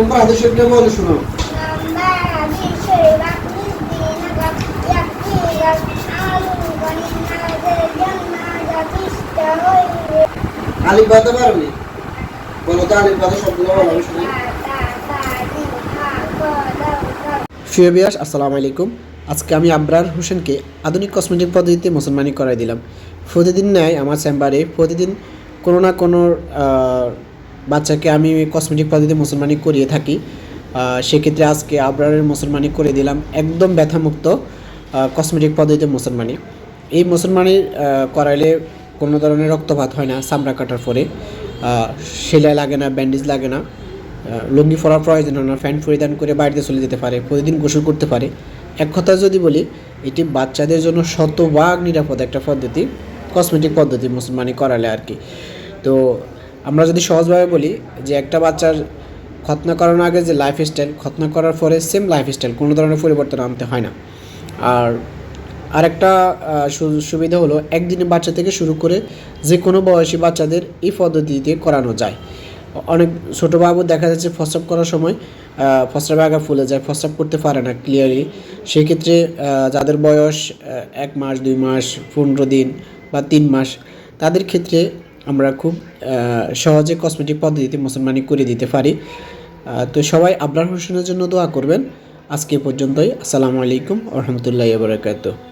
নম্বর হাদিস শরীফটা বলে শোনো। আলিফ বাতে পারোনি, বলো তো আলিফ বাতে শব্দগুলো বলো আমি শুনি। প্রিয় ভিউয়ার্স, আসসালামু আলাইকুম। আজকে আমি আবরার হোসেনকে আধুনিক কসমেটিক পদ্ধতিতে মুসলমানি করাই দিলাম। প্রতিদিন ন্যায় আমার চেম্বারে প্রতিদিন কোনো না কোনো বাচ্চাকে আমি কসমেটিক পদ্ধতিতে মুসলমানি করিয়ে থাকি। সেক্ষেত্রে আজকে আবরারের মুসলমানি করে দিলাম একদম ব্যথামুক্ত কসমেটিক পদ্ধতিতে মুসলমানি। এই মুসলমানি করাইলে কোনো ধরনের রক্তপাত হয় না, চামড়া কাটার পরে সেলাই লাগে না, ব্যান্ডেজ লাগে না, লুঙ্গি পরার প্রয়োজন হয় না, প্যান্ট পরিধান করে বাড়িতে চলে যেতে পারে, প্রতিদিন গোসল করতে পারে। এক কথা যদি বলি, এটি বাচ্চাদের জন্য শতভাগ নিরাপদ একটা পদ্ধতি, কসমেটিক পদ্ধতি মুসলমানি করালে আর কি। তো আমরা যদি সহজভাবে বলি যে একটা বাচ্চার খতনা করানোর আগে যে লাইফস্টাইল, খতনা করার পরে সেম লাইফস্টাইল, কোনো ধরনের পরিবর্তন আনতে হয় না। আর আরেকটা সুবিধা হলো একদিনে বাচ্চা থেকে শুরু করে যে কোনো বয়সী বাচ্চাদের এই পদ্ধতিতে করানো যায়। অনেক ছোটো বাবু দেখা যাচ্ছে প্রস্রাব করার সময় প্রস্রাবে আগা ফুলে যায়, প্রস্রাব করতে পারে না ক্লিয়ারলি। সেক্ষেত্রে যাদের বয়স 1 মাস, 2 মাস, 15 দিন বা 3 মাস, তাদের ক্ষেত্রে আমরা খুব সহজে কসমেটিক পদ্ধতিতে মুসলমানি করে দিতে পারি। তো সবাই আবরার হোসেনের জন্য দোয়া করবেন। আজকে পর্যন্তই। আসসালামু আলাইকুম ওয়া রাহমাতুল্লাহি ওয়া বারাকাতুহু।